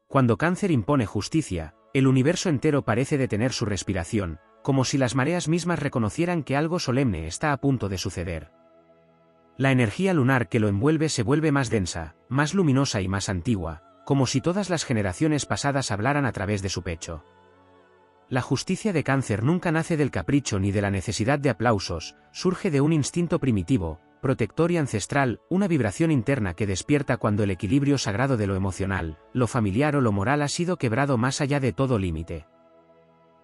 Cuando Cáncer impone justicia, el universo entero parece detener su respiración, como si las mareas mismas reconocieran que algo solemne está a punto de suceder. La energía lunar que lo envuelve se vuelve más densa, más luminosa y más antigua, como si todas las generaciones pasadas hablaran a través de su pecho. La justicia de Cáncer nunca nace del capricho ni de la necesidad de aplausos, surge de un instinto primitivo, protector y ancestral, una vibración interna que despierta cuando el equilibrio sagrado de lo emocional, lo familiar o lo moral ha sido quebrado más allá de todo límite.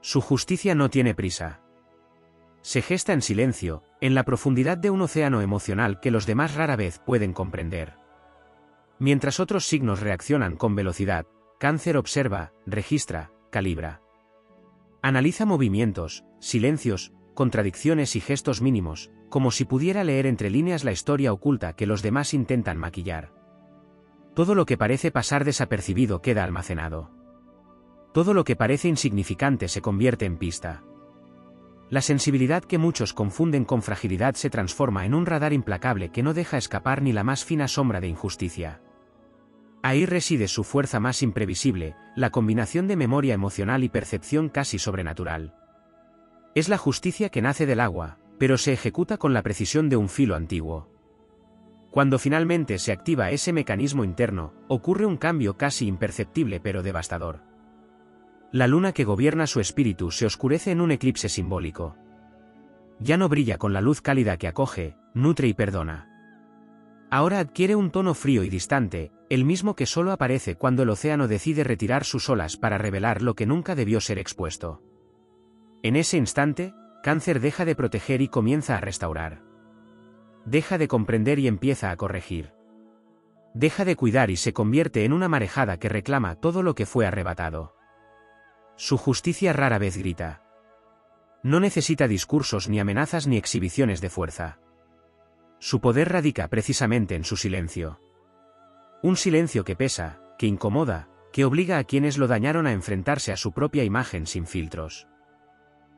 Su justicia no tiene prisa. Se gesta en silencio, en la profundidad de un océano emocional que los demás rara vez pueden comprender. Mientras otros signos reaccionan con velocidad, Cáncer observa, registra, calibra. Analiza movimientos, silencios, contradicciones y gestos mínimos, como si pudiera leer entre líneas la historia oculta que los demás intentan maquillar. Todo lo que parece pasar desapercibido queda almacenado. Todo lo que parece insignificante se convierte en pista. La sensibilidad que muchos confunden con fragilidad se transforma en un radar implacable que no deja escapar ni la más fina sombra de injusticia. Ahí reside su fuerza más imprevisible, la combinación de memoria emocional y percepción casi sobrenatural. Es la justicia que nace del agua, pero se ejecuta con la precisión de un filo antiguo. Cuando finalmente se activa ese mecanismo interno, ocurre un cambio casi imperceptible pero devastador. La luna que gobierna su espíritu se oscurece en un eclipse simbólico. Ya no brilla con la luz cálida que acoge, nutre y perdona. Ahora adquiere un tono frío y distante, el mismo que solo aparece cuando el océano decide retirar sus olas para revelar lo que nunca debió ser expuesto. En ese instante, Cáncer deja de proteger y comienza a restaurar. Deja de comprender y empieza a corregir. Deja de cuidar y se convierte en una marejada que reclama todo lo que fue arrebatado. Su justicia rara vez grita. No necesita discursos ni amenazas ni exhibiciones de fuerza. Su poder radica precisamente en su silencio. Un silencio que pesa, que incomoda, que obliga a quienes lo dañaron a enfrentarse a su propia imagen sin filtros.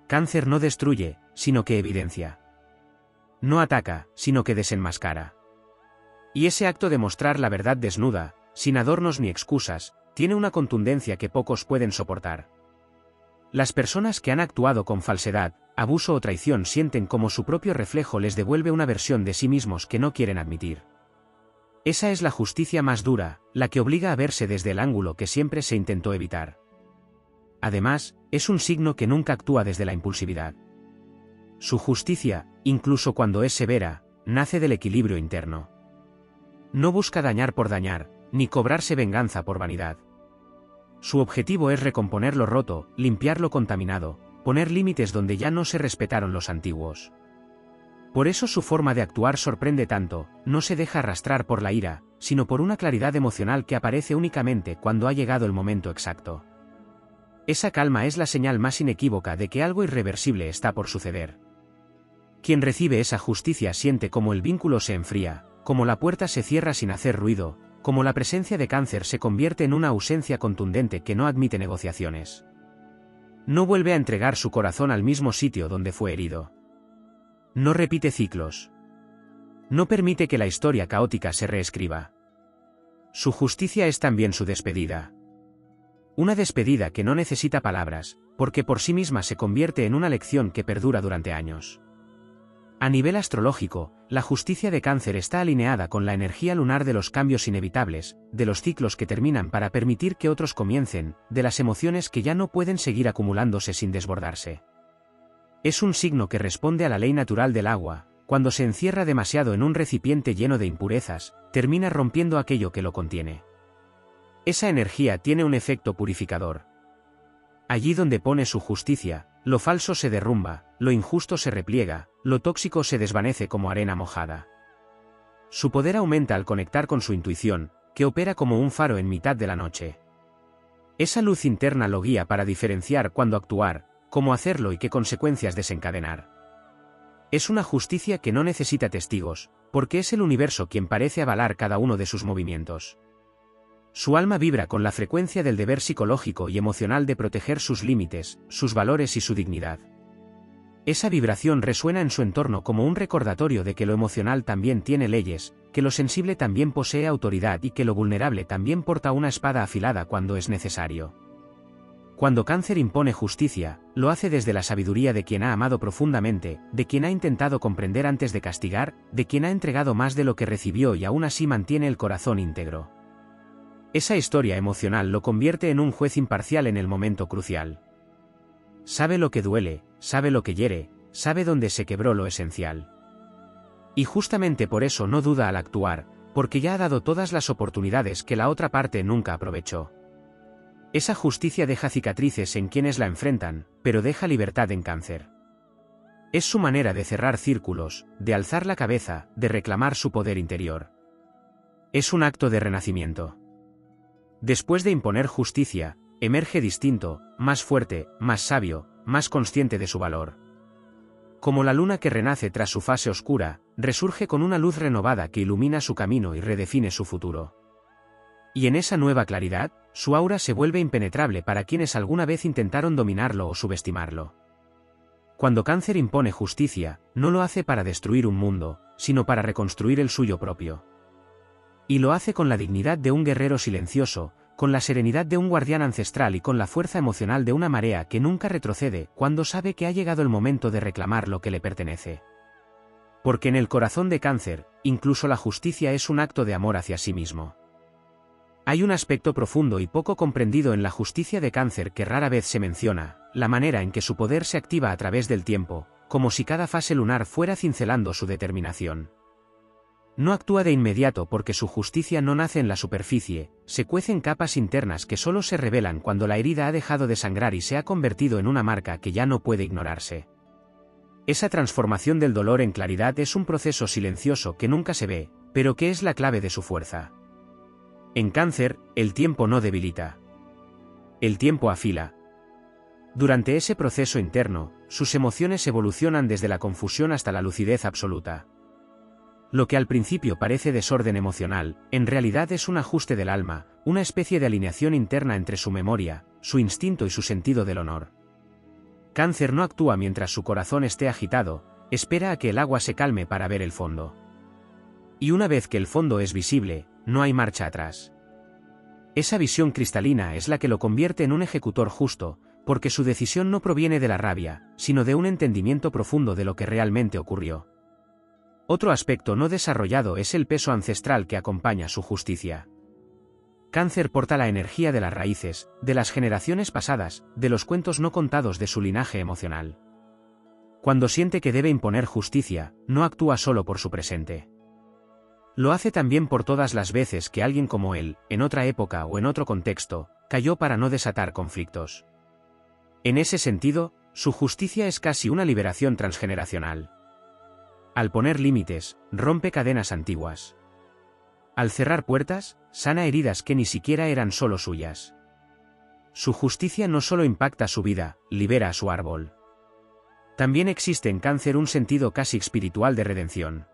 Cáncer no destruye, sino que evidencia. No ataca, sino que desenmascara. Y ese acto de mostrar la verdad desnuda, sin adornos ni excusas, tiene una contundencia que pocos pueden soportar. Las personas que han actuado con falsedad, abuso o traición sienten como su propio reflejo les devuelve una versión de sí mismos que no quieren admitir. Esa es la justicia más dura, la que obliga a verse desde el ángulo que siempre se intentó evitar. Además, es un signo que nunca actúa desde la impulsividad. Su justicia, incluso cuando es severa, nace del equilibrio interno. No busca dañar por dañar, ni cobrarse venganza por vanidad. Su objetivo es recomponer lo roto, limpiar lo contaminado, poner límites donde ya no se respetaron los antiguos. Por eso su forma de actuar sorprende tanto, no se deja arrastrar por la ira, sino por una claridad emocional que aparece únicamente cuando ha llegado el momento exacto. Esa calma es la señal más inequívoca de que algo irreversible está por suceder. Quien recibe esa justicia siente como el vínculo se enfría, como la puerta se cierra sin hacer ruido, como la presencia de Cáncer se convierte en una ausencia contundente que no admite negociaciones. No vuelve a entregar su corazón al mismo sitio donde fue herido. No repite ciclos. No permite que la historia caótica se reescriba. Su justicia es también su despedida. Una despedida que no necesita palabras, porque por sí misma se convierte en una lección que perdura durante años. A nivel astrológico, la justicia de Cáncer está alineada con la energía lunar de los cambios inevitables, de los ciclos que terminan para permitir que otros comiencen, de las emociones que ya no pueden seguir acumulándose sin desbordarse. Es un signo que responde a la ley natural del agua, cuando se encierra demasiado en un recipiente lleno de impurezas, termina rompiendo aquello que lo contiene. Esa energía tiene un efecto purificador. Allí donde pone su justicia, lo falso se derrumba, lo injusto se repliega, lo tóxico se desvanece como arena mojada. Su poder aumenta al conectar con su intuición, que opera como un faro en mitad de la noche. Esa luz interna lo guía para diferenciar cuándo actuar, cómo hacerlo y qué consecuencias desencadenar. Es una justicia que no necesita testigos, porque es el universo quien parece avalar cada uno de sus movimientos. Su alma vibra con la frecuencia del deber psicológico y emocional de proteger sus límites, sus valores y su dignidad. Esa vibración resuena en su entorno como un recordatorio de que lo emocional también tiene leyes, que lo sensible también posee autoridad y que lo vulnerable también porta una espada afilada cuando es necesario. Cuando Cáncer impone justicia, lo hace desde la sabiduría de quien ha amado profundamente, de quien ha intentado comprender antes de castigar, de quien ha entregado más de lo que recibió y aún así mantiene el corazón íntegro. Esa historia emocional lo convierte en un juez imparcial en el momento crucial. Sabe lo que duele, sabe lo que hiere, sabe dónde se quebró lo esencial. Y justamente por eso no duda al actuar, porque ya ha dado todas las oportunidades que la otra parte nunca aprovechó. Esa justicia deja cicatrices en quienes la enfrentan, pero deja libertad en Cáncer. Es su manera de cerrar círculos, de alzar la cabeza, de reclamar su poder interior. Es un acto de renacimiento. Después de imponer justicia, emerge distinto, más fuerte, más sabio, más consciente de su valor. Como la luna que renace tras su fase oscura, resurge con una luz renovada que ilumina su camino y redefine su futuro. Y en esa nueva claridad, su aura se vuelve impenetrable para quienes alguna vez intentaron dominarlo o subestimarlo. Cuando Cáncer impone justicia, no lo hace para destruir un mundo, sino para reconstruir el suyo propio. Y lo hace con la dignidad de un guerrero silencioso, con la serenidad de un guardián ancestral y con la fuerza emocional de una marea que nunca retrocede cuando sabe que ha llegado el momento de reclamar lo que le pertenece. Porque en el corazón de Cáncer, incluso la justicia es un acto de amor hacia sí mismo. Hay un aspecto profundo y poco comprendido en la justicia de Cáncer que rara vez se menciona, la manera en que su poder se activa a través del tiempo, como si cada fase lunar fuera cincelando su determinación. No actúa de inmediato porque su justicia no nace en la superficie, se cuece en capas internas que solo se revelan cuando la herida ha dejado de sangrar y se ha convertido en una marca que ya no puede ignorarse. Esa transformación del dolor en claridad es un proceso silencioso que nunca se ve, pero que es la clave de su fuerza. En Cáncer, el tiempo no debilita. El tiempo afila. Durante ese proceso interno, sus emociones evolucionan desde la confusión hasta la lucidez absoluta. Lo que al principio parece desorden emocional, en realidad es un ajuste del alma, una especie de alineación interna entre su memoria, su instinto y su sentido del honor. Cáncer no actúa mientras su corazón esté agitado, espera a que el agua se calme para ver el fondo. Y una vez que el fondo es visible, no hay marcha atrás. Esa visión cristalina es la que lo convierte en un ejecutor justo, porque su decisión no proviene de la rabia, sino de un entendimiento profundo de lo que realmente ocurrió. Otro aspecto no desarrollado es el peso ancestral que acompaña su justicia. Cáncer porta la energía de las raíces, de las generaciones pasadas, de los cuentos no contados de su linaje emocional. Cuando siente que debe imponer justicia, no actúa solo por su presente. Lo hace también por todas las veces que alguien como él, en otra época o en otro contexto, cayó para no desatar conflictos. En ese sentido, su justicia es casi una liberación transgeneracional. Al poner límites, rompe cadenas antiguas. Al cerrar puertas, sana heridas que ni siquiera eran solo suyas. Su justicia no solo impacta su vida, libera a su árbol. También existe en Cáncer un sentido casi espiritual de redención.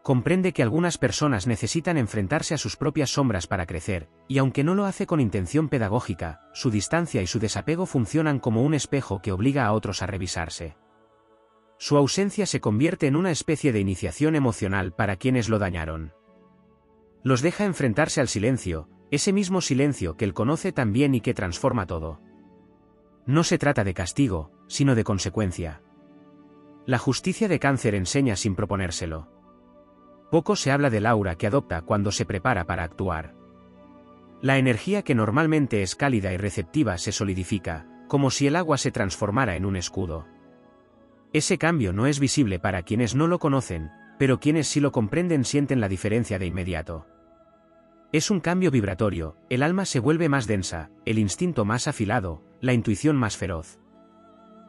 Comprende que algunas personas necesitan enfrentarse a sus propias sombras para crecer, y aunque no lo hace con intención pedagógica, su distancia y su desapego funcionan como un espejo que obliga a otros a revisarse. Su ausencia se convierte en una especie de iniciación emocional para quienes lo dañaron. Los deja enfrentarse al silencio, ese mismo silencio que él conoce tan bien y que transforma todo. No se trata de castigo, sino de consecuencia. La justicia de Cáncer enseña sin proponérselo. Poco se habla del aura que adopta cuando se prepara para actuar. La energía que normalmente es cálida y receptiva se solidifica, como si el agua se transformara en un escudo. Ese cambio no es visible para quienes no lo conocen, pero quienes sí lo comprenden sienten la diferencia de inmediato. Es un cambio vibratorio, el alma se vuelve más densa, el instinto más afilado, la intuición más feroz.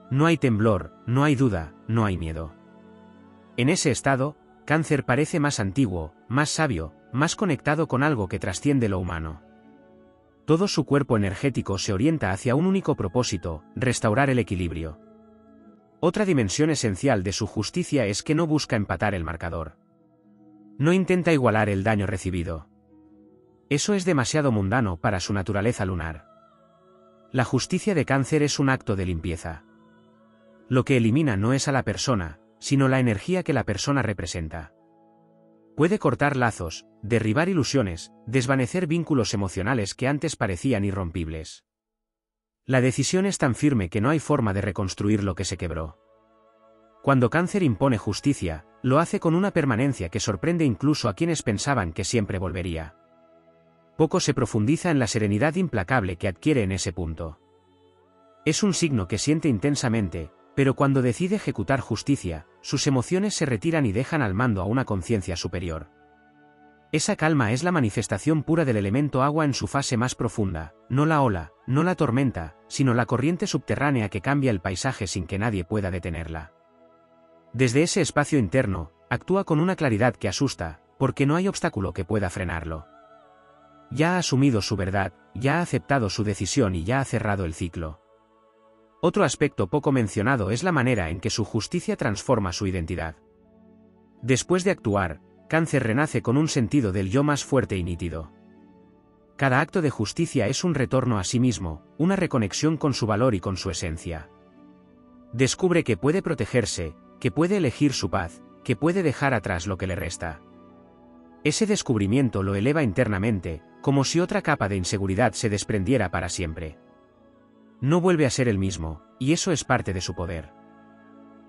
No hay temblor, no hay duda, no hay miedo. En ese estado, Cáncer parece más antiguo, más sabio, más conectado con algo que trasciende lo humano. Todo su cuerpo energético se orienta hacia un único propósito, restaurar el equilibrio. Otra dimensión esencial de su justicia es que no busca empatar el marcador. No intenta igualar el daño recibido. Eso es demasiado mundano para su naturaleza lunar. La justicia de Cáncer es un acto de limpieza. Lo que elimina no es a la persona, sino la energía que la persona representa. Puede cortar lazos, derribar ilusiones, desvanecer vínculos emocionales que antes parecían irrompibles. La decisión es tan firme que no hay forma de reconstruir lo que se quebró. Cuando Cáncer impone justicia, lo hace con una permanencia que sorprende incluso a quienes pensaban que siempre volvería. Poco se profundiza en la serenidad implacable que adquiere en ese punto. Es un signo que siente intensamente, pero cuando decide ejecutar justicia, sus emociones se retiran y dejan al mando a una conciencia superior. Esa calma es la manifestación pura del elemento agua en su fase más profunda, no la ola, no la tormenta, sino la corriente subterránea que cambia el paisaje sin que nadie pueda detenerla. Desde ese espacio interno, actúa con una claridad que asusta, porque no hay obstáculo que pueda frenarlo. Ya ha asumido su verdad, ya ha aceptado su decisión y ya ha cerrado el ciclo. Otro aspecto poco mencionado es la manera en que su justicia transforma su identidad. Después de actuar, Cáncer renace con un sentido del yo más fuerte y nítido. Cada acto de justicia es un retorno a sí mismo, una reconexión con su valor y con su esencia. Descubre que puede protegerse, que puede elegir su paz, que puede dejar atrás lo que le resta. Ese descubrimiento lo eleva internamente, como si otra capa de inseguridad se desprendiera para siempre. No vuelve a ser el mismo, y eso es parte de su poder.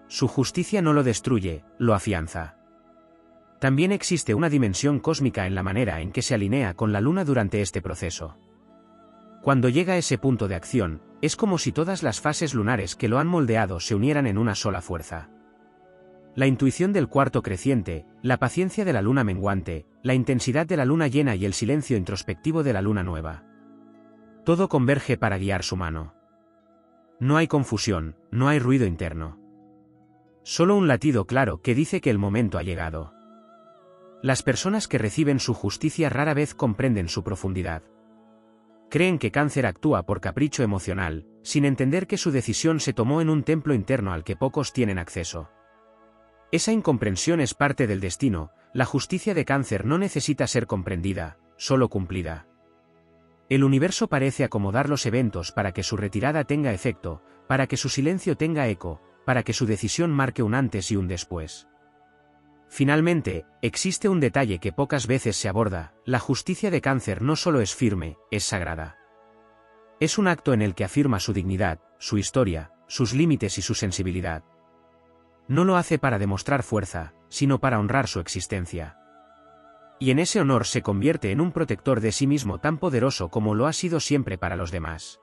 Su justicia no lo destruye, lo afianza. También existe una dimensión cósmica en la manera en que se alinea con la luna durante este proceso. Cuando llega a ese punto de acción, es como si todas las fases lunares que lo han moldeado se unieran en una sola fuerza. La intuición del cuarto creciente, la paciencia de la luna menguante, la intensidad de la luna llena y el silencio introspectivo de la luna nueva. Todo converge para guiar su mano. No hay confusión, no hay ruido interno. Solo un latido claro que dice que el momento ha llegado. Las personas que reciben su justicia rara vez comprenden su profundidad. Creen que Cáncer actúa por capricho emocional, sin entender que su decisión se tomó en un templo interno al que pocos tienen acceso. Esa incomprensión es parte del destino. La justicia de Cáncer no necesita ser comprendida, solo cumplida. El universo parece acomodar los eventos para que su retirada tenga efecto, para que su silencio tenga eco, para que su decisión marque un antes y un después. Finalmente, existe un detalle que pocas veces se aborda: la justicia de Cáncer no solo es firme, es sagrada. Es un acto en el que afirma su dignidad, su historia, sus límites y su sensibilidad. No lo hace para demostrar fuerza, sino para honrar su existencia. Y en ese honor se convierte en un protector de sí mismo tan poderoso como lo ha sido siempre para los demás.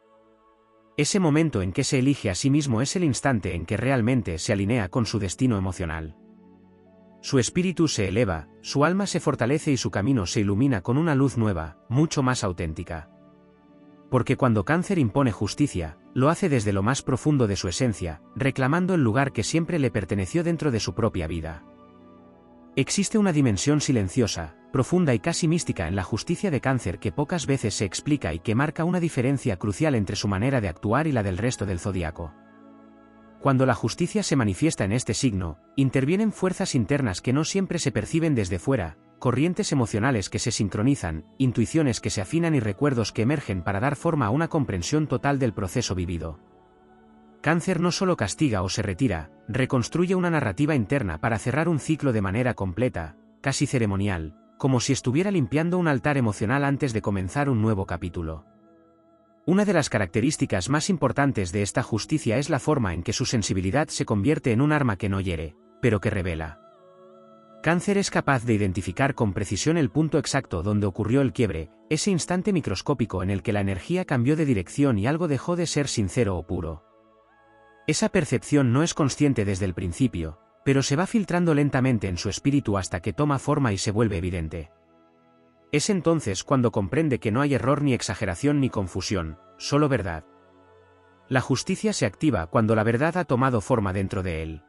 Ese momento en que se elige a sí mismo es el instante en que realmente se alinea con su destino emocional. Su espíritu se eleva, su alma se fortalece y su camino se ilumina con una luz nueva, mucho más auténtica. Porque cuando Cáncer impone justicia, lo hace desde lo más profundo de su esencia, reclamando el lugar que siempre le perteneció dentro de su propia vida. Existe una dimensión silenciosa, profunda y casi mística en la justicia de Cáncer que pocas veces se explica y que marca una diferencia crucial entre su manera de actuar y la del resto del zodiaco. Cuando la justicia se manifiesta en este signo, intervienen fuerzas internas que no siempre se perciben desde fuera, corrientes emocionales que se sincronizan, intuiciones que se afinan y recuerdos que emergen para dar forma a una comprensión total del proceso vivido. Cáncer no solo castiga o se retira, reconstruye una narrativa interna para cerrar un ciclo de manera completa, casi ceremonial, como si estuviera limpiando un altar emocional antes de comenzar un nuevo capítulo. Una de las características más importantes de esta justicia es la forma en que su sensibilidad se convierte en un arma que no hiere, pero que revela. Cáncer es capaz de identificar con precisión el punto exacto donde ocurrió el quiebre, ese instante microscópico en el que la energía cambió de dirección y algo dejó de ser sincero o puro. Esa percepción no es consciente desde el principio, pero se va filtrando lentamente en su espíritu hasta que toma forma y se vuelve evidente. Es entonces cuando comprende que no hay error ni exageración ni confusión, solo verdad. La justicia se activa cuando la verdad ha tomado forma dentro de él.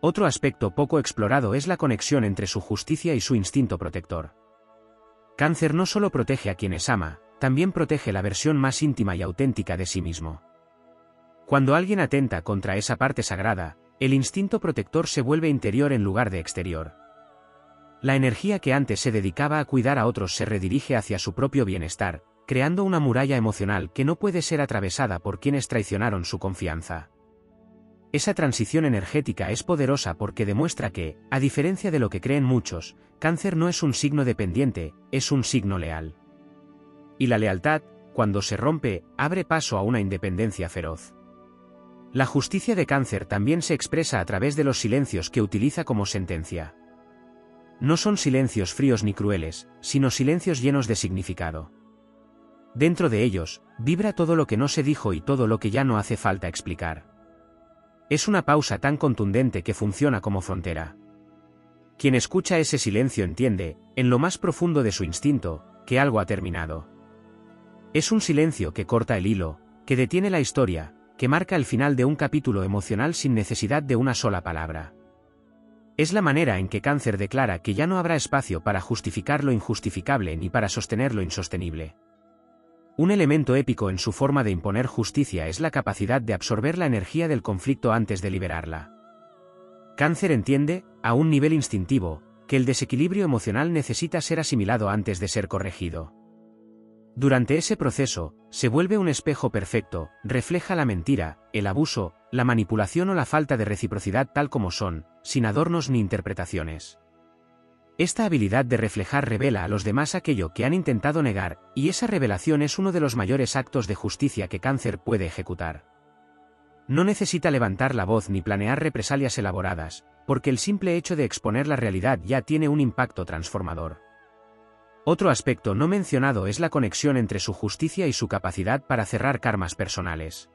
Otro aspecto poco explorado es la conexión entre su justicia y su instinto protector. Cáncer no solo protege a quienes ama, también protege la versión más íntima y auténtica de sí mismo. Cuando alguien atenta contra esa parte sagrada, el instinto protector se vuelve interior en lugar de exterior. La energía que antes se dedicaba a cuidar a otros se redirige hacia su propio bienestar, creando una muralla emocional que no puede ser atravesada por quienes traicionaron su confianza. Esa transición energética es poderosa porque demuestra que, a diferencia de lo que creen muchos, Cáncer no es un signo dependiente, es un signo leal. Y la lealtad, cuando se rompe, abre paso a una independencia feroz. La justicia de Cáncer también se expresa a través de los silencios que utiliza como sentencia. No son silencios fríos ni crueles, sino silencios llenos de significado. Dentro de ellos, vibra todo lo que no se dijo y todo lo que ya no hace falta explicar. Es una pausa tan contundente que funciona como frontera. Quien escucha ese silencio entiende, en lo más profundo de su instinto, que algo ha terminado. Es un silencio que corta el hilo, que detiene la historia, que marca el final de un capítulo emocional sin necesidad de una sola palabra. Es la manera en que Cáncer declara que ya no habrá espacio para justificar lo injustificable ni para sostener lo insostenible. Un elemento épico en su forma de imponer justicia es la capacidad de absorber la energía del conflicto antes de liberarla. Cáncer entiende, a un nivel instintivo, que el desequilibrio emocional necesita ser asimilado antes de ser corregido. Durante ese proceso, se vuelve un espejo perfecto, refleja la mentira, el abuso, la manipulación o la falta de reciprocidad tal como son, sin adornos ni interpretaciones. Esta habilidad de reflejar revela a los demás aquello que han intentado negar, y esa revelación es uno de los mayores actos de justicia que Cáncer puede ejecutar. No necesita levantar la voz ni planear represalias elaboradas, porque el simple hecho de exponer la realidad ya tiene un impacto transformador. Otro aspecto no mencionado es la conexión entre su justicia y su capacidad para cerrar karmas personales.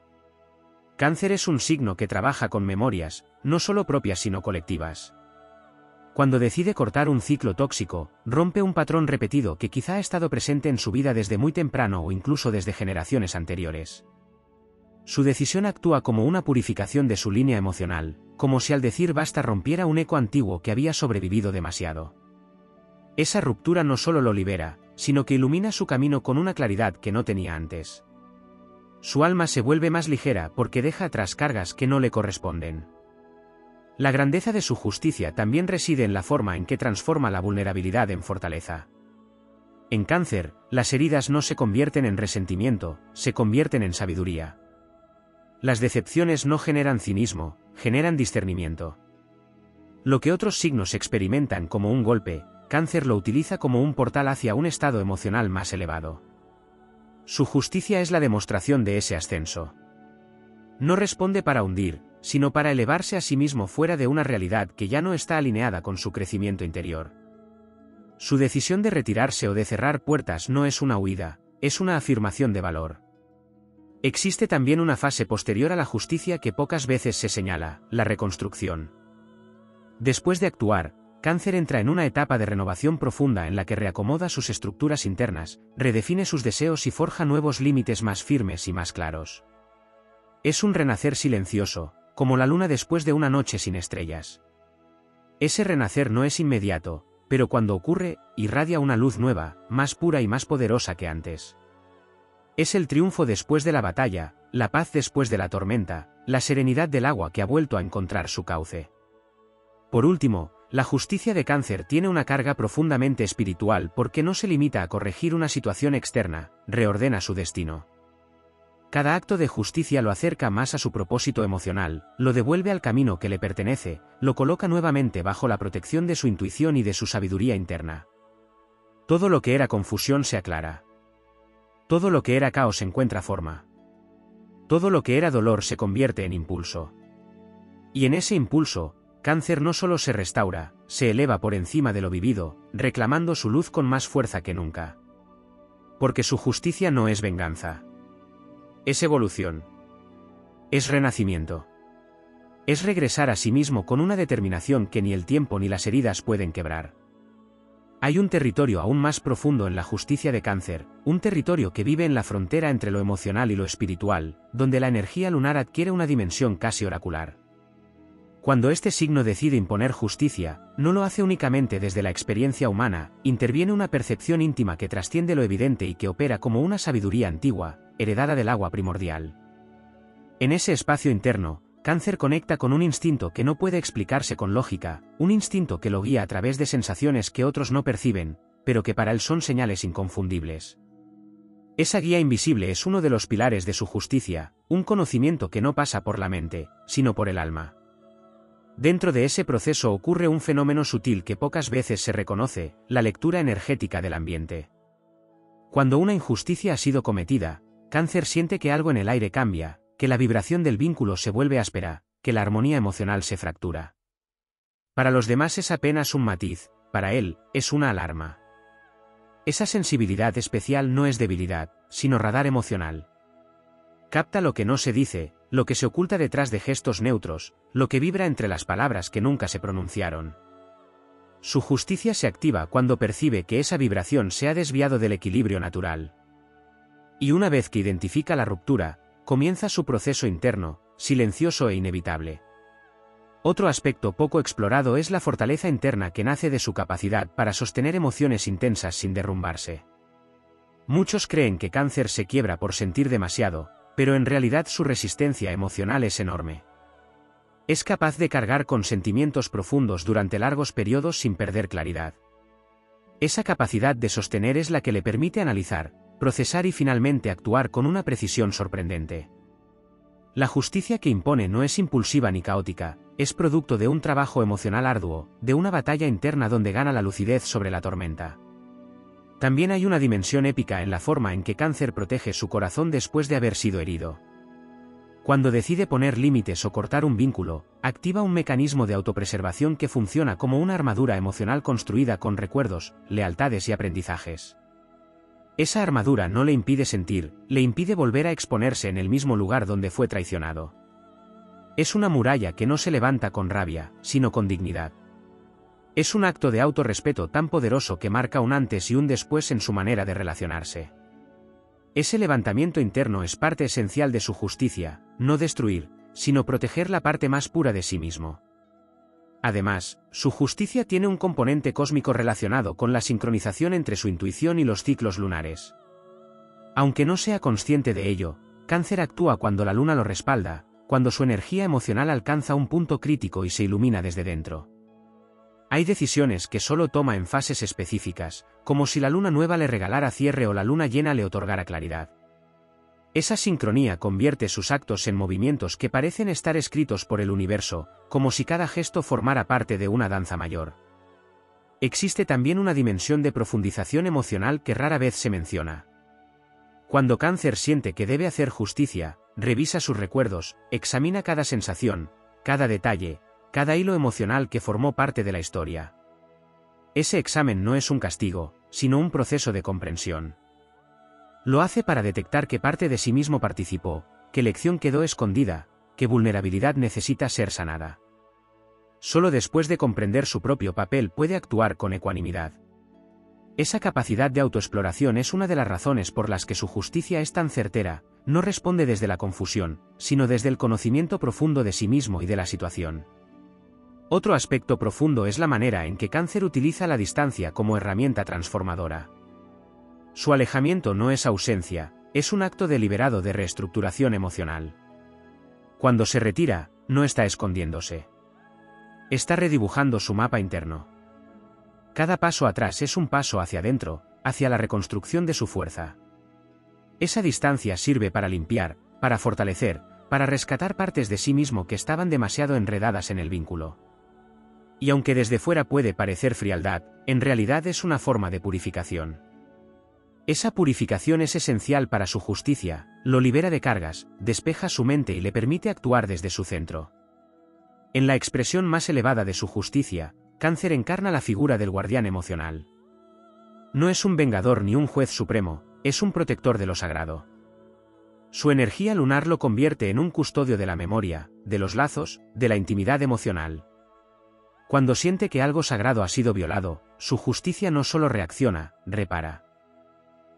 Cáncer es un signo que trabaja con memorias, no solo propias sino colectivas. Cuando decide cortar un ciclo tóxico, rompe un patrón repetido que quizá ha estado presente en su vida desde muy temprano o incluso desde generaciones anteriores. Su decisión actúa como una purificación de su línea emocional, como si al decir basta rompiera un eco antiguo que había sobrevivido demasiado. Esa ruptura no solo lo libera, sino que ilumina su camino con una claridad que no tenía antes. Su alma se vuelve más ligera porque deja atrás cargas que no le corresponden. La grandeza de su justicia también reside en la forma en que transforma la vulnerabilidad en fortaleza. En Cáncer, las heridas no se convierten en resentimiento, se convierten en sabiduría. Las decepciones no generan cinismo, generan discernimiento. Lo que otros signos experimentan como un golpe, Cáncer lo utiliza como un portal hacia un estado emocional más elevado. Su justicia es la demostración de ese ascenso. No responde para hundir, sino para elevarse a sí mismo fuera de una realidad que ya no está alineada con su crecimiento interior. Su decisión de retirarse o de cerrar puertas no es una huida, es una afirmación de valor. Existe también una fase posterior a la justicia que pocas veces se señala, la reconstrucción. Después de actuar, Cáncer entra en una etapa de renovación profunda en la que reacomoda sus estructuras internas, redefine sus deseos y forja nuevos límites más firmes y más claros. Es un renacer silencioso, como la luna después de una noche sin estrellas. Ese renacer no es inmediato, pero cuando ocurre, irradia una luz nueva, más pura y más poderosa que antes. Es el triunfo después de la batalla, la paz después de la tormenta, la serenidad del agua que ha vuelto a encontrar su cauce. Por último, la justicia de Cáncer tiene una carga profundamente espiritual porque no se limita a corregir una situación externa, reordena su destino. Cada acto de justicia lo acerca más a su propósito emocional, lo devuelve al camino que le pertenece, lo coloca nuevamente bajo la protección de su intuición y de su sabiduría interna. Todo lo que era confusión se aclara. Todo lo que era caos encuentra forma. Todo lo que era dolor se convierte en impulso. Y en ese impulso, Cáncer no solo se restaura, se eleva por encima de lo vivido, reclamando su luz con más fuerza que nunca. Porque su justicia no es venganza. Es evolución. Es renacimiento. Es regresar a sí mismo con una determinación que ni el tiempo ni las heridas pueden quebrar. Hay un territorio aún más profundo en la justicia de Cáncer, un territorio que vive en la frontera entre lo emocional y lo espiritual, donde la energía lunar adquiere una dimensión casi oracular. Cuando este signo decide imponer justicia, no lo hace únicamente desde la experiencia humana, interviene una percepción íntima que trasciende lo evidente y que opera como una sabiduría antigua, heredada del agua primordial. En ese espacio interno, Cáncer conecta con un instinto que no puede explicarse con lógica, un instinto que lo guía a través de sensaciones que otros no perciben, pero que para él son señales inconfundibles. Esa guía invisible es uno de los pilares de su justicia, un conocimiento que no pasa por la mente, sino por el alma. Dentro de ese proceso ocurre un fenómeno sutil que pocas veces se reconoce, la lectura energética del ambiente. Cuando una injusticia ha sido cometida, Cáncer siente que algo en el aire cambia, que la vibración del vínculo se vuelve áspera, que la armonía emocional se fractura. Para los demás es apenas un matiz, para él, es una alarma. Esa sensibilidad especial no es debilidad, sino radar emocional. Capta lo que no se dice, lo que se oculta detrás de gestos neutros, lo que vibra entre las palabras que nunca se pronunciaron. Su justicia se activa cuando percibe que esa vibración se ha desviado del equilibrio natural. Y una vez que identifica la ruptura, comienza su proceso interno, silencioso e inevitable. Otro aspecto poco explorado es la fortaleza interna que nace de su capacidad para sostener emociones intensas sin derrumbarse. Muchos creen que Cáncer se quiebra por sentir demasiado, pero en realidad su resistencia emocional es enorme. Es capaz de cargar con sentimientos profundos durante largos periodos sin perder claridad. Esa capacidad de sostener es la que le permite analizar, procesar y finalmente actuar con una precisión sorprendente. La justicia que impone no es impulsiva ni caótica, es producto de un trabajo emocional arduo, de una batalla interna donde gana la lucidez sobre la tormenta. También hay una dimensión épica en la forma en que Cáncer protege su corazón después de haber sido herido. Cuando decide poner límites o cortar un vínculo, activa un mecanismo de autopreservación que funciona como una armadura emocional construida con recuerdos, lealtades y aprendizajes. Esa armadura no le impide sentir, le impide volver a exponerse en el mismo lugar donde fue traicionado. Es una muralla que no se levanta con rabia, sino con dignidad. Es un acto de autorrespeto tan poderoso que marca un antes y un después en su manera de relacionarse. Ese levantamiento interno es parte esencial de su justicia, no destruir, sino proteger la parte más pura de sí mismo. Además, su justicia tiene un componente cósmico relacionado con la sincronización entre su intuición y los ciclos lunares. Aunque no sea consciente de ello, Cáncer actúa cuando la luna lo respalda, cuando su energía emocional alcanza un punto crítico y se ilumina desde dentro. Hay decisiones que solo toma en fases específicas, como si la luna nueva le regalara cierre o la luna llena le otorgara claridad. Esa sincronía convierte sus actos en movimientos que parecen estar escritos por el universo, como si cada gesto formara parte de una danza mayor. Existe también una dimensión de profundización emocional que rara vez se menciona. Cuando Cáncer siente que debe hacer justicia, revisa sus recuerdos, examina cada sensación, cada detalle, cada hilo emocional que formó parte de la historia. Ese examen no es un castigo, sino un proceso de comprensión. Lo hace para detectar qué parte de sí mismo participó, qué lección quedó escondida, qué vulnerabilidad necesita ser sanada. Solo después de comprender su propio papel puede actuar con ecuanimidad. Esa capacidad de autoexploración es una de las razones por las que su justicia es tan certera, no responde desde la confusión, sino desde el conocimiento profundo de sí mismo y de la situación. Otro aspecto profundo es la manera en que Cáncer utiliza la distancia como herramienta transformadora. Su alejamiento no es ausencia, es un acto deliberado de reestructuración emocional. Cuando se retira, no está escondiéndose. Está redibujando su mapa interno. Cada paso atrás es un paso hacia adentro, hacia la reconstrucción de su fuerza. Esa distancia sirve para limpiar, para fortalecer, para rescatar partes de sí mismo que estaban demasiado enredadas en el vínculo. Y aunque desde fuera puede parecer frialdad, en realidad es una forma de purificación. Esa purificación es esencial para su justicia, lo libera de cargas, despeja su mente y le permite actuar desde su centro. En la expresión más elevada de su justicia, Cáncer encarna la figura del guardián emocional. No es un vengador ni un juez supremo, es un protector de lo sagrado. Su energía lunar lo convierte en un custodio de la memoria, de los lazos, de la intimidad emocional. Cuando siente que algo sagrado ha sido violado, su justicia no solo reacciona, repara.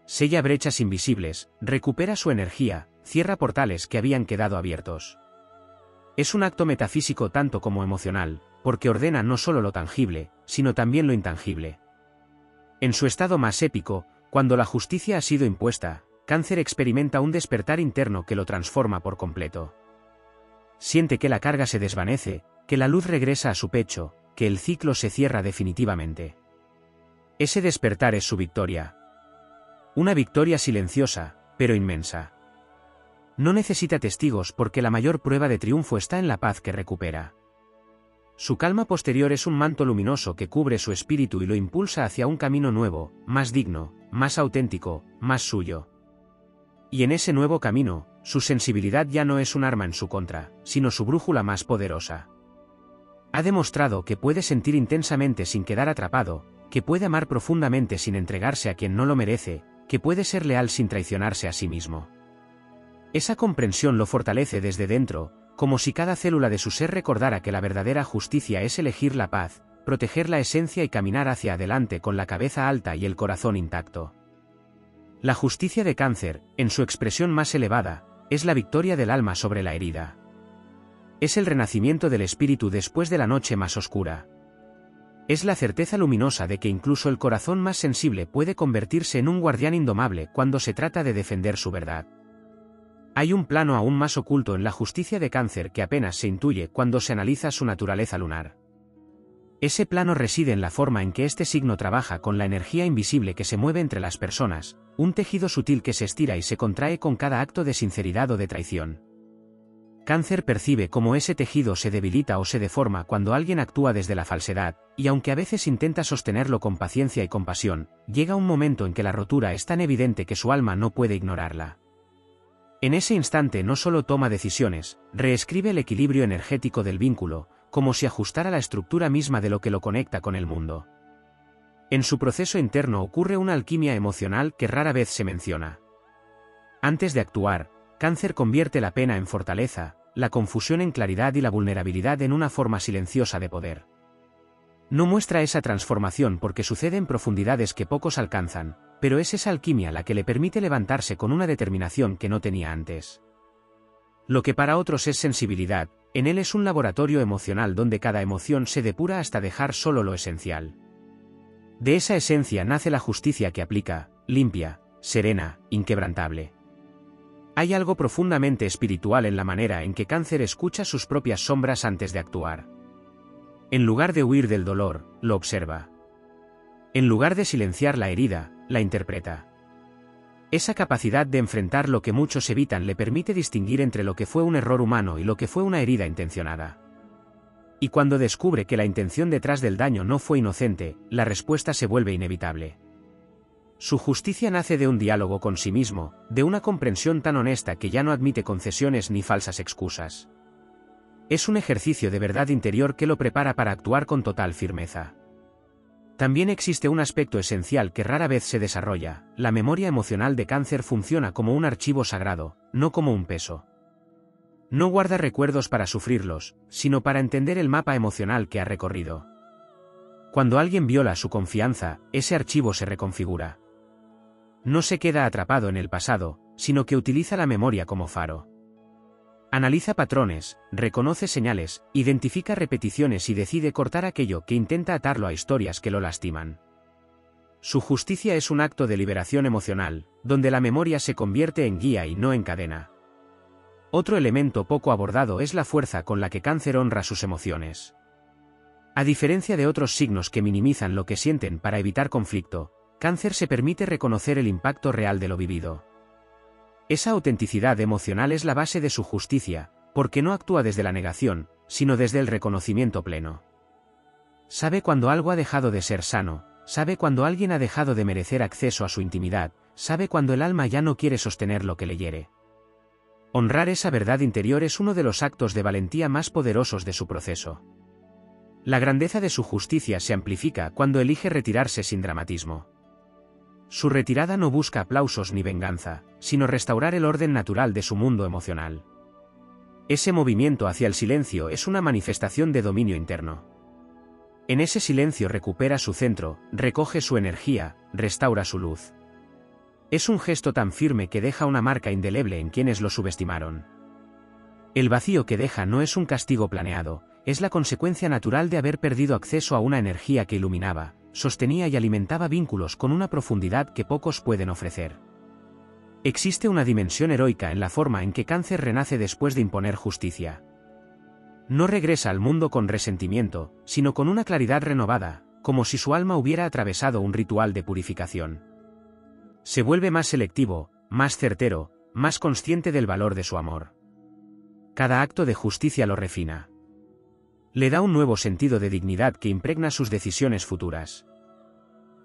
Sella brechas invisibles, recupera su energía, cierra portales que habían quedado abiertos. Es un acto metafísico tanto como emocional, porque ordena no solo lo tangible, sino también lo intangible. En su estado más épico, cuando la justicia ha sido impuesta, Cáncer experimenta un despertar interno que lo transforma por completo. Siente que la carga se desvanece, que la luz regresa a su pecho, que el ciclo se cierra definitivamente. Ese despertar es su victoria. Una victoria silenciosa, pero inmensa. No necesita testigos porque la mayor prueba de triunfo está en la paz que recupera. Su calma posterior es un manto luminoso que cubre su espíritu y lo impulsa hacia un camino nuevo, más digno, más auténtico, más suyo. Y en ese nuevo camino, su sensibilidad ya no es un arma en su contra, sino su brújula más poderosa. Ha demostrado que puede sentir intensamente sin quedar atrapado, que puede amar profundamente sin entregarse a quien no lo merece, que puede ser leal sin traicionarse a sí mismo. Esa comprensión lo fortalece desde dentro, como si cada célula de su ser recordara que la verdadera justicia es elegir la paz, proteger la esencia y caminar hacia adelante con la cabeza alta y el corazón intacto. La justicia de Cáncer, en su expresión más elevada, es la victoria del alma sobre la herida. Es el renacimiento del espíritu después de la noche más oscura. Es la certeza luminosa de que incluso el corazón más sensible puede convertirse en un guardián indomable cuando se trata de defender su verdad. Hay un plano aún más oculto en la justicia de Cáncer que apenas se intuye cuando se analiza su naturaleza lunar. Ese plano reside en la forma en que este signo trabaja con la energía invisible que se mueve entre las personas, un tejido sutil que se estira y se contrae con cada acto de sinceridad o de traición. Cáncer percibe cómo ese tejido se debilita o se deforma cuando alguien actúa desde la falsedad, y aunque a veces intenta sostenerlo con paciencia y compasión, llega un momento en que la rotura es tan evidente que su alma no puede ignorarla. En ese instante no solo toma decisiones, reescribe el equilibrio energético del vínculo, como si ajustara la estructura misma de lo que lo conecta con el mundo. En su proceso interno ocurre una alquimia emocional que rara vez se menciona. Antes de actuar, Cáncer convierte la pena en fortaleza, la confusión en claridad y la vulnerabilidad en una forma silenciosa de poder. No muestra esa transformación porque sucede en profundidades que pocos alcanzan, pero es esa alquimia la que le permite levantarse con una determinación que no tenía antes. Lo que para otros es sensibilidad, en él es un laboratorio emocional donde cada emoción se depura hasta dejar solo lo esencial. De esa esencia nace la justicia que aplica, limpia, serena, inquebrantable. Hay algo profundamente espiritual en la manera en que Cáncer escucha sus propias sombras antes de actuar. En lugar de huir del dolor, lo observa. En lugar de silenciar la herida, la interpreta. Esa capacidad de enfrentar lo que muchos evitan le permite distinguir entre lo que fue un error humano y lo que fue una herida intencionada. Y cuando descubre que la intención detrás del daño no fue inocente, la respuesta se vuelve inevitable. Su justicia nace de un diálogo con sí mismo, de una comprensión tan honesta que ya no admite concesiones ni falsas excusas. Es un ejercicio de verdad interior que lo prepara para actuar con total firmeza. También existe un aspecto esencial que rara vez se desarrolla: la memoria emocional de Cáncer funciona como un archivo sagrado, no como un peso. No guarda recuerdos para sufrirlos, sino para entender el mapa emocional que ha recorrido. Cuando alguien viola su confianza, ese archivo se reconfigura. No se queda atrapado en el pasado, sino que utiliza la memoria como faro. Analiza patrones, reconoce señales, identifica repeticiones y decide cortar aquello que intenta atarlo a historias que lo lastiman. Su justicia es un acto de liberación emocional, donde la memoria se convierte en guía y no en cadena. Otro elemento poco abordado es la fuerza con la que Cáncer honra sus emociones. A diferencia de otros signos que minimizan lo que sienten para evitar conflicto, Cáncer se permite reconocer el impacto real de lo vivido. Esa autenticidad emocional es la base de su justicia, porque no actúa desde la negación, sino desde el reconocimiento pleno. Sabe cuando algo ha dejado de ser sano, sabe cuando alguien ha dejado de merecer acceso a su intimidad, sabe cuando el alma ya no quiere sostener lo que le hiere. Honrar esa verdad interior es uno de los actos de valentía más poderosos de su proceso. La grandeza de su justicia se amplifica cuando elige retirarse sin dramatismo. Su retirada no busca aplausos ni venganza, sino restaurar el orden natural de su mundo emocional. Ese movimiento hacia el silencio es una manifestación de dominio interno. En ese silencio recupera su centro, recoge su energía, restaura su luz. Es un gesto tan firme que deja una marca indeleble en quienes lo subestimaron. El vacío que deja no es un castigo planeado, es la consecuencia natural de haber perdido acceso a una energía que iluminaba, sostenía y alimentaba vínculos con una profundidad que pocos pueden ofrecer. Existe una dimensión heroica en la forma en que Cáncer renace después de imponer justicia. No regresa al mundo con resentimiento, sino con una claridad renovada, como si su alma hubiera atravesado un ritual de purificación. Se vuelve más selectivo, más certero, más consciente del valor de su amor. Cada acto de justicia lo refina. Le da un nuevo sentido de dignidad que impregna sus decisiones futuras.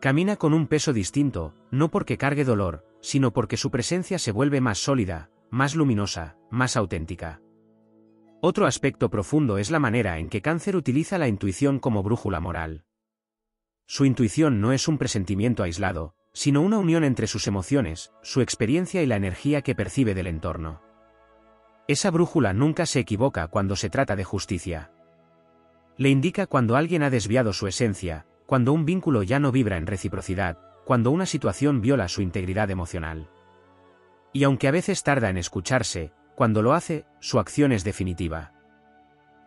Camina con un peso distinto, no porque cargue dolor, sino porque su presencia se vuelve más sólida, más luminosa, más auténtica. Otro aspecto profundo es la manera en que Cáncer utiliza la intuición como brújula moral. Su intuición no es un presentimiento aislado, sino una unión entre sus emociones, su experiencia y la energía que percibe del entorno. Esa brújula nunca se equivoca cuando se trata de justicia. Le indica cuando alguien ha desviado su esencia, cuando un vínculo ya no vibra en reciprocidad, cuando una situación viola su integridad emocional. Y aunque a veces tarda en escucharse, cuando lo hace, su acción es definitiva.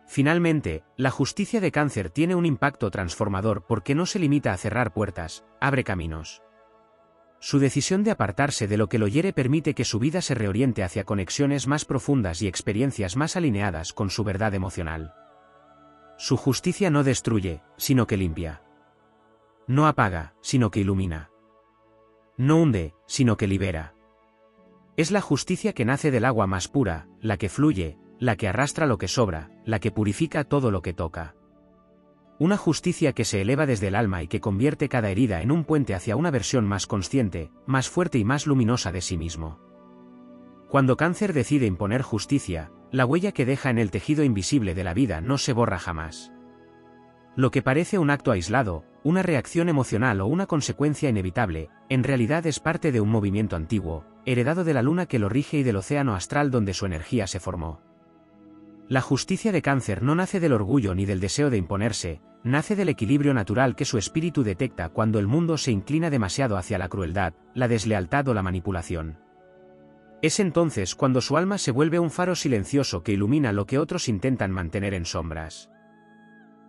Finalmente, la justicia de Cáncer tiene un impacto transformador porque no se limita a cerrar puertas, abre caminos. Su decisión de apartarse de lo que lo hiere permite que su vida se reoriente hacia conexiones más profundas y experiencias más alineadas con su verdad emocional. Su justicia no destruye, sino que limpia. No apaga, sino que ilumina. No hunde, sino que libera. Es la justicia que nace del agua más pura, la que fluye, la que arrastra lo que sobra, la que purifica todo lo que toca. Una justicia que se eleva desde el alma y que convierte cada herida en un puente hacia una versión más consciente, más fuerte y más luminosa de sí mismo. Cuando Cáncer decide imponer justicia, la huella que deja en el tejido invisible de la vida no se borra jamás. Lo que parece un acto aislado, una reacción emocional o una consecuencia inevitable, en realidad es parte de un movimiento antiguo, heredado de la luna que lo rige y del océano astral donde su energía se formó. La justicia de Cáncer no nace del orgullo ni del deseo de imponerse, nace del equilibrio natural que su espíritu detecta cuando el mundo se inclina demasiado hacia la crueldad, la deslealtad o la manipulación. Es entonces cuando su alma se vuelve un faro silencioso que ilumina lo que otros intentan mantener en sombras.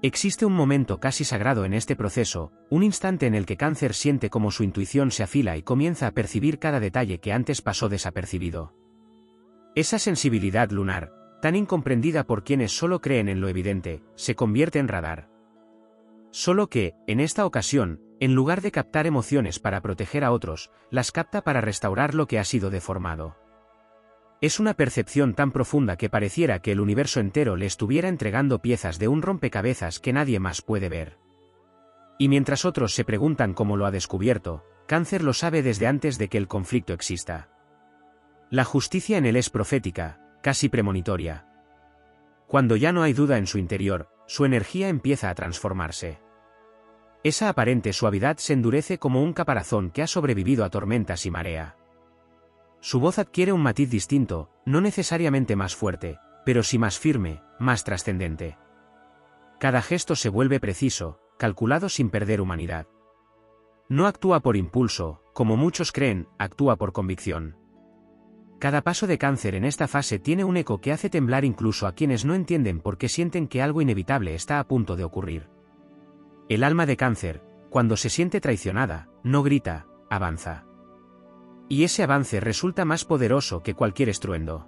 Existe un momento casi sagrado en este proceso, un instante en el que Cáncer siente como su intuición se afila y comienza a percibir cada detalle que antes pasó desapercibido. Esa sensibilidad lunar, tan incomprendida por quienes solo creen en lo evidente, se convierte en radar. Solo que, en esta ocasión, en lugar de captar emociones para proteger a otros, las capta para restaurar lo que ha sido deformado. Es una percepción tan profunda que pareciera que el universo entero le estuviera entregando piezas de un rompecabezas que nadie más puede ver. Y mientras otros se preguntan cómo lo ha descubierto, Cáncer lo sabe desde antes de que el conflicto exista. La justicia en él es profética, casi premonitoria. Cuando ya no hay duda en su interior, su energía empieza a transformarse. Esa aparente suavidad se endurece como un caparazón que ha sobrevivido a tormentas y marea. Su voz adquiere un matiz distinto, no necesariamente más fuerte, pero sí más firme, más trascendente. Cada gesto se vuelve preciso, calculado sin perder humanidad. No actúa por impulso, como muchos creen, actúa por convicción. Cada paso de Cáncer en esta fase tiene un eco que hace temblar incluso a quienes no entienden por qué sienten que algo inevitable está a punto de ocurrir. El alma de Cáncer, cuando se siente traicionada, no grita, avanza. Y ese avance resulta más poderoso que cualquier estruendo.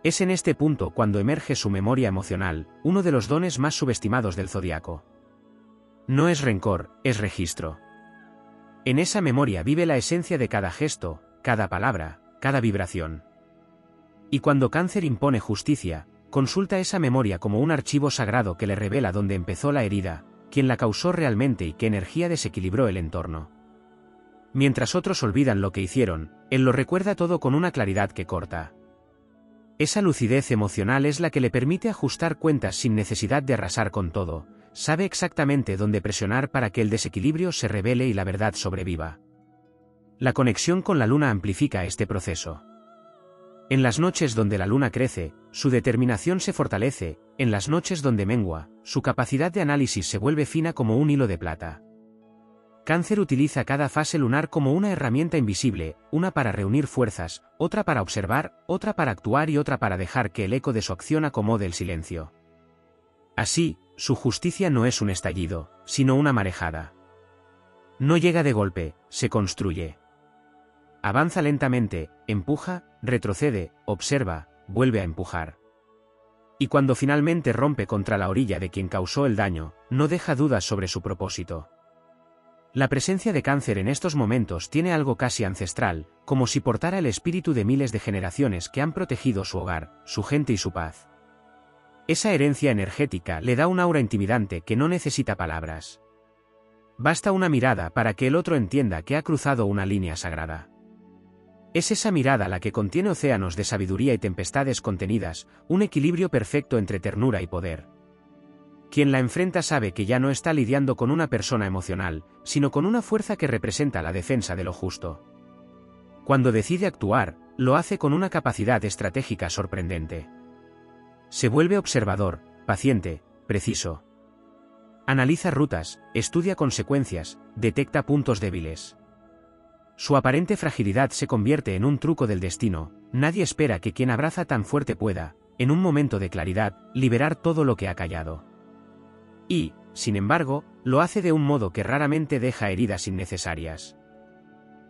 Es en este punto cuando emerge su memoria emocional, uno de los dones más subestimados del zodiaco. No es rencor, es registro. En esa memoria vive la esencia de cada gesto, cada palabra, cada vibración. Y cuando Cáncer impone justicia, consulta esa memoria como un archivo sagrado que le revela dónde empezó la herida, quién la causó realmente y qué energía desequilibró el entorno. Mientras otros olvidan lo que hicieron, él lo recuerda todo con una claridad que corta. Esa lucidez emocional es la que le permite ajustar cuentas sin necesidad de arrasar con todo, sabe exactamente dónde presionar para que el desequilibrio se revele y la verdad sobreviva. La conexión con la luna amplifica este proceso. En las noches donde la luna crece, su determinación se fortalece, en las noches donde mengua, su capacidad de análisis se vuelve fina como un hilo de plata. Cáncer utiliza cada fase lunar como una herramienta invisible, una para reunir fuerzas, otra para observar, otra para actuar y otra para dejar que el eco de su acción acomode el silencio. Así, su justicia no es un estallido, sino una marejada. No llega de golpe, se construye. Avanza lentamente, empuja, retrocede, observa, vuelve a empujar. Y cuando finalmente rompe contra la orilla de quien causó el daño, no deja dudas sobre su propósito. La presencia de Cáncer en estos momentos tiene algo casi ancestral, como si portara el espíritu de miles de generaciones que han protegido su hogar, su gente y su paz. Esa herencia energética le da un aura intimidante que no necesita palabras. Basta una mirada para que el otro entienda que ha cruzado una línea sagrada. Es esa mirada la que contiene océanos de sabiduría y tempestades contenidas, un equilibrio perfecto entre ternura y poder. Quien la enfrenta sabe que ya no está lidiando con una persona emocional, sino con una fuerza que representa la defensa de lo justo. Cuando decide actuar, lo hace con una capacidad estratégica sorprendente. Se vuelve observador, paciente, preciso. Analiza rutas, estudia consecuencias, detecta puntos débiles. Su aparente fragilidad se convierte en un truco del destino. Nadie espera que quien abraza tan fuerte pueda, en un momento de claridad, liberar todo lo que ha callado. Y, sin embargo, lo hace de un modo que raramente deja heridas innecesarias.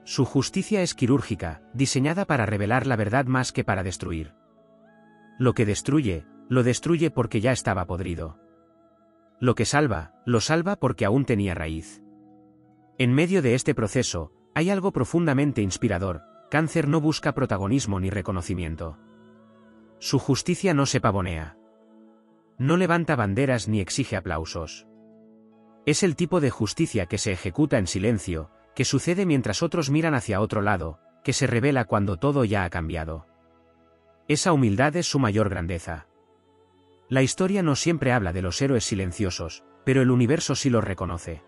Su justicia es quirúrgica, diseñada para revelar la verdad más que para destruir. Lo que destruye, lo destruye porque ya estaba podrido. Lo que salva, lo salva porque aún tenía raíz. En medio de este proceso, hay algo profundamente inspirador. Cáncer no busca protagonismo ni reconocimiento. Su justicia no se pavonea. No levanta banderas ni exige aplausos. Es el tipo de justicia que se ejecuta en silencio, que sucede mientras otros miran hacia otro lado, que se revela cuando todo ya ha cambiado. Esa humildad es su mayor grandeza. La historia no siempre habla de los héroes silenciosos, pero el universo sí los reconoce.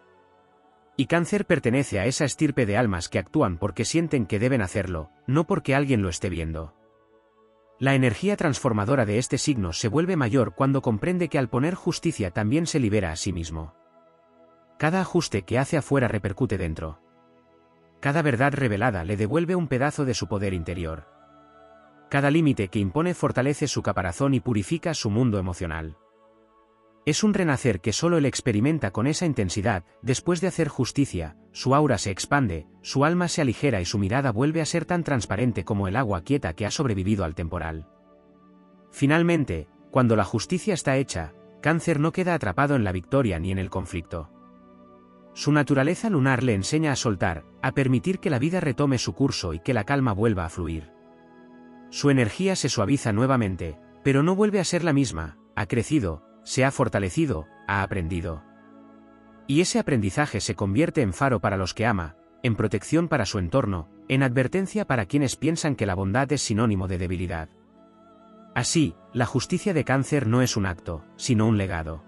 Y Cáncer pertenece a esa estirpe de almas que actúan porque sienten que deben hacerlo, no porque alguien lo esté viendo. La energía transformadora de este signo se vuelve mayor cuando comprende que al poner justicia también se libera a sí mismo. Cada ajuste que hace afuera repercute dentro. Cada verdad revelada le devuelve un pedazo de su poder interior. Cada límite que impone fortalece su caparazón y purifica su mundo emocional. Es un renacer que solo él experimenta con esa intensidad. Después de hacer justicia, su aura se expande, su alma se aligera y su mirada vuelve a ser tan transparente como el agua quieta que ha sobrevivido al temporal. Finalmente, cuando la justicia está hecha, Cáncer no queda atrapado en la victoria ni en el conflicto. Su naturaleza lunar le enseña a soltar, a permitir que la vida retome su curso y que la calma vuelva a fluir. Su energía se suaviza nuevamente, pero no vuelve a ser la misma. Ha crecido, se ha fortalecido, ha aprendido. Y ese aprendizaje se convierte en faro para los que ama, en protección para su entorno, en advertencia para quienes piensan que la bondad es sinónimo de debilidad. Así, la justicia de Cáncer no es un acto, sino un legado.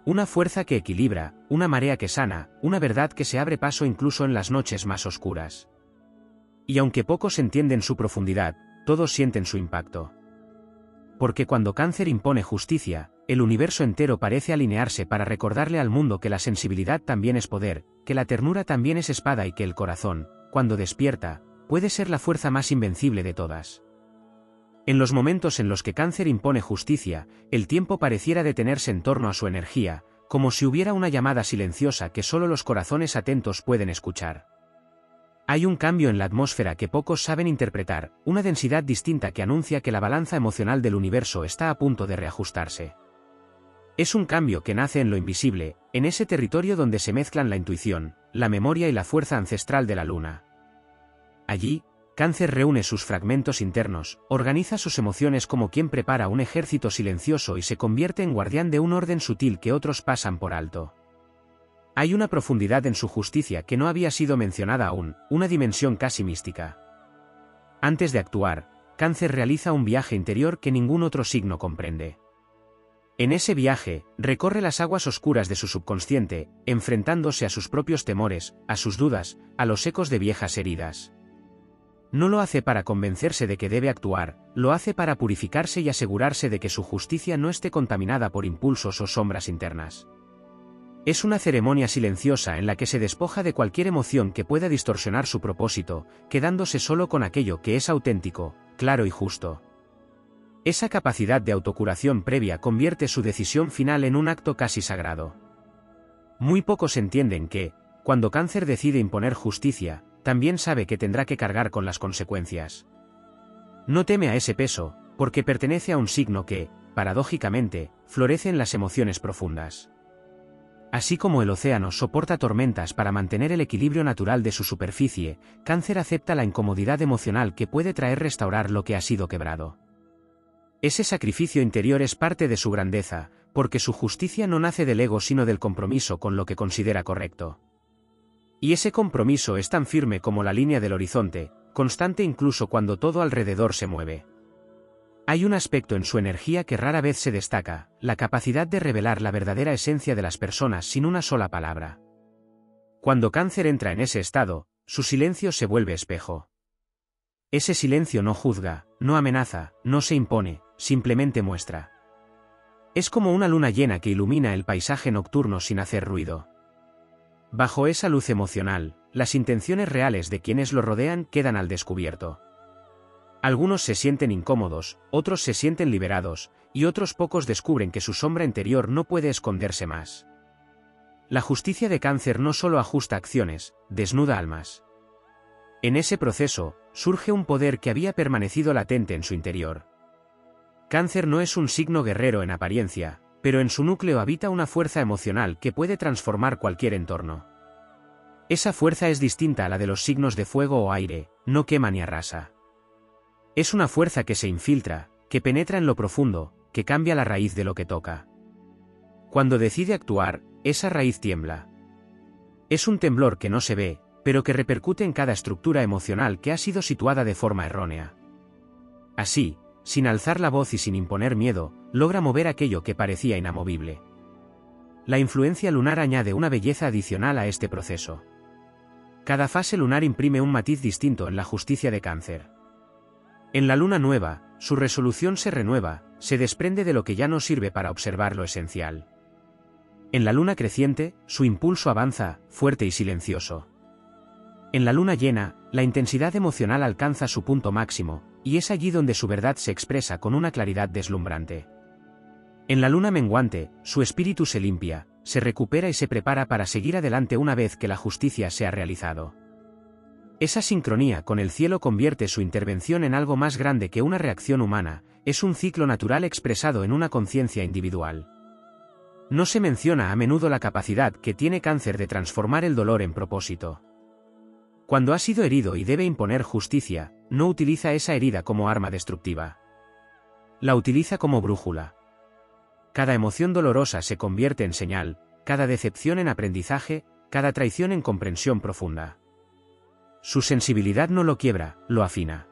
Una fuerza que equilibra, una marea que sana, una verdad que se abre paso incluso en las noches más oscuras. Y aunque pocos entienden su profundidad, todos sienten su impacto. Porque cuando Cáncer impone justicia, el universo entero parece alinearse para recordarle al mundo que la sensibilidad también es poder, que la ternura también es espada y que el corazón, cuando despierta, puede ser la fuerza más invencible de todas. En los momentos en los que Cáncer impone justicia, el tiempo pareciera detenerse en torno a su energía, como si hubiera una llamada silenciosa que solo los corazones atentos pueden escuchar. Hay un cambio en la atmósfera que pocos saben interpretar, una densidad distinta que anuncia que la balanza emocional del universo está a punto de reajustarse. Es un cambio que nace en lo invisible, en ese territorio donde se mezclan la intuición, la memoria y la fuerza ancestral de la luna. Allí, Cáncer reúne sus fragmentos internos, organiza sus emociones como quien prepara un ejército silencioso y se convierte en guardián de un orden sutil que otros pasan por alto. Hay una profundidad en su justicia que no había sido mencionada aún, una dimensión casi mística. Antes de actuar, Cáncer realiza un viaje interior que ningún otro signo comprende. En ese viaje, recorre las aguas oscuras de su subconsciente, enfrentándose a sus propios temores, a sus dudas, a los ecos de viejas heridas. No lo hace para convencerse de que debe actuar, lo hace para purificarse y asegurarse de que su justicia no esté contaminada por impulsos o sombras internas. Es una ceremonia silenciosa en la que se despoja de cualquier emoción que pueda distorsionar su propósito, quedándose solo con aquello que es auténtico, claro y justo. Esa capacidad de autocuración previa convierte su decisión final en un acto casi sagrado. Muy pocos entienden que, cuando Cáncer decide imponer justicia, también sabe que tendrá que cargar con las consecuencias. No teme a ese peso, porque pertenece a un signo que, paradójicamente, florece en las emociones profundas. Así como el océano soporta tormentas para mantener el equilibrio natural de su superficie, Cáncer acepta la incomodidad emocional que puede traer restaurar lo que ha sido quebrado. Ese sacrificio interior es parte de su grandeza, porque su justicia no nace del ego sino del compromiso con lo que considera correcto. Y ese compromiso es tan firme como la línea del horizonte, constante incluso cuando todo alrededor se mueve. Hay un aspecto en su energía que rara vez se destaca, la capacidad de revelar la verdadera esencia de las personas sin una sola palabra. Cuando Cáncer entra en ese estado, su silencio se vuelve espejo. Ese silencio no juzga, no amenaza, no se impone, simplemente muestra. Es como una luna llena que ilumina el paisaje nocturno sin hacer ruido. Bajo esa luz emocional, las intenciones reales de quienes lo rodean quedan al descubierto. Algunos se sienten incómodos, otros se sienten liberados, y otros pocos descubren que su sombra interior no puede esconderse más. La justicia de Cáncer no solo ajusta acciones, desnuda almas. En ese proceso, surge un poder que había permanecido latente en su interior. Cáncer no es un signo guerrero en apariencia, pero en su núcleo habita una fuerza emocional que puede transformar cualquier entorno. Esa fuerza es distinta a la de los signos de fuego o aire, no quema ni arrasa. Es una fuerza que se infiltra, que penetra en lo profundo, que cambia la raíz de lo que toca. Cuando decide actuar, esa raíz tiembla. Es un temblor que no se ve, pero que repercute en cada estructura emocional que ha sido situada de forma errónea. Así, sin alzar la voz y sin imponer miedo, logra mover aquello que parecía inamovible. La influencia lunar añade una belleza adicional a este proceso. Cada fase lunar imprime un matiz distinto en la justicia de Cáncer. En la luna nueva, su resolución se renueva, se desprende de lo que ya no sirve para observar lo esencial. En la luna creciente, su impulso avanza, fuerte y silencioso. En la luna llena, la intensidad emocional alcanza su punto máximo, y es allí donde su verdad se expresa con una claridad deslumbrante. En la luna menguante, su espíritu se limpia, se recupera y se prepara para seguir adelante una vez que la justicia se ha realizado. Esa sincronía con el cielo convierte su intervención en algo más grande que una reacción humana, es un ciclo natural expresado en una conciencia individual. No se menciona a menudo la capacidad que tiene Cáncer de transformar el dolor en propósito. Cuando ha sido herido y debe imponer justicia, no utiliza esa herida como arma destructiva. La utiliza como brújula. Cada emoción dolorosa se convierte en señal, cada decepción en aprendizaje, cada traición en comprensión profunda. Su sensibilidad no lo quiebra, lo afina.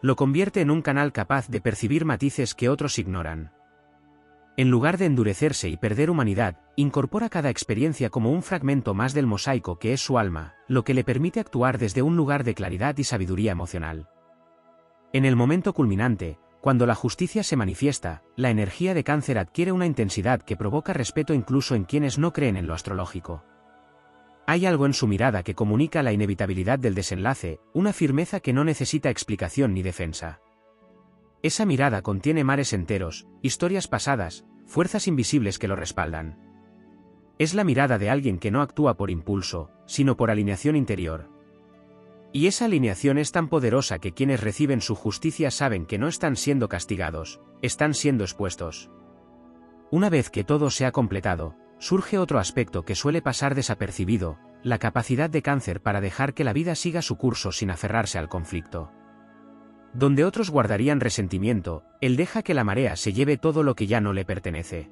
Lo convierte en un canal capaz de percibir matices que otros ignoran. En lugar de endurecerse y perder humanidad, incorpora cada experiencia como un fragmento más del mosaico que es su alma, lo que le permite actuar desde un lugar de claridad y sabiduría emocional. En el momento culminante, cuando la justicia se manifiesta, la energía de Cáncer adquiere una intensidad que provoca respeto incluso en quienes no creen en lo astrológico. Hay algo en su mirada que comunica la inevitabilidad del desenlace, una firmeza que no necesita explicación ni defensa. Esa mirada contiene mares enteros, historias pasadas, fuerzas invisibles que lo respaldan. Es la mirada de alguien que no actúa por impulso, sino por alineación interior. Y esa alineación es tan poderosa que quienes reciben su justicia saben que no están siendo castigados, están siendo expuestos. Una vez que todo se ha completado, surge otro aspecto que suele pasar desapercibido, la capacidad de Cáncer para dejar que la vida siga su curso sin aferrarse al conflicto. Donde otros guardarían resentimiento, él deja que la marea se lleve todo lo que ya no le pertenece.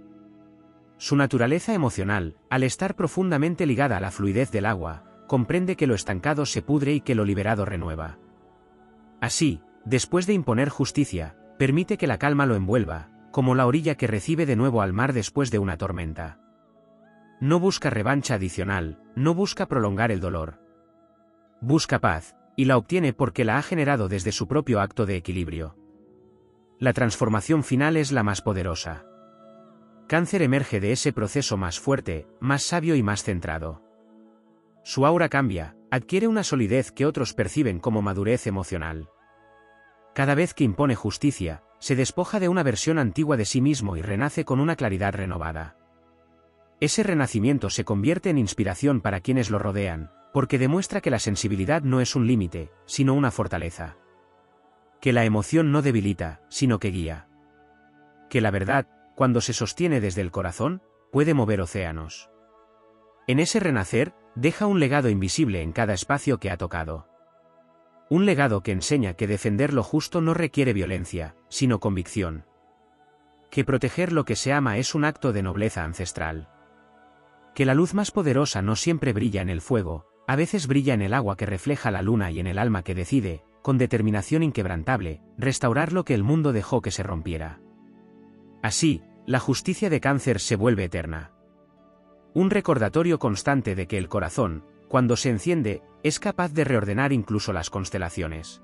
Su naturaleza emocional, al estar profundamente ligada a la fluidez del agua, comprende que lo estancado se pudre y que lo liberado renueva. Así, después de imponer justicia, permite que la calma lo envuelva, como la orilla que recibe de nuevo al mar después de una tormenta. No busca revancha adicional, no busca prolongar el dolor. Busca paz, y la obtiene porque la ha generado desde su propio acto de equilibrio. La transformación final es la más poderosa. Cáncer emerge de ese proceso más fuerte, más sabio y más centrado. Su aura cambia, adquiere una solidez que otros perciben como madurez emocional. Cada vez que impone justicia, se despoja de una versión antigua de sí mismo y renace con una claridad renovada. Ese renacimiento se convierte en inspiración para quienes lo rodean, porque demuestra que la sensibilidad no es un límite, sino una fortaleza. Que la emoción no debilita, sino que guía. Que la verdad, cuando se sostiene desde el corazón, puede mover océanos. En ese renacer, deja un legado invisible en cada espacio que ha tocado. Un legado que enseña que defender lo justo no requiere violencia, sino convicción. Que proteger lo que se ama es un acto de nobleza ancestral. Que la luz más poderosa no siempre brilla en el fuego, a veces brilla en el agua que refleja la luna y en el alma que decide, con determinación inquebrantable, restaurar lo que el mundo dejó que se rompiera. Así, la justicia de Cáncer se vuelve eterna. Un recordatorio constante de que el corazón, cuando se enciende, es capaz de reordenar incluso las constelaciones.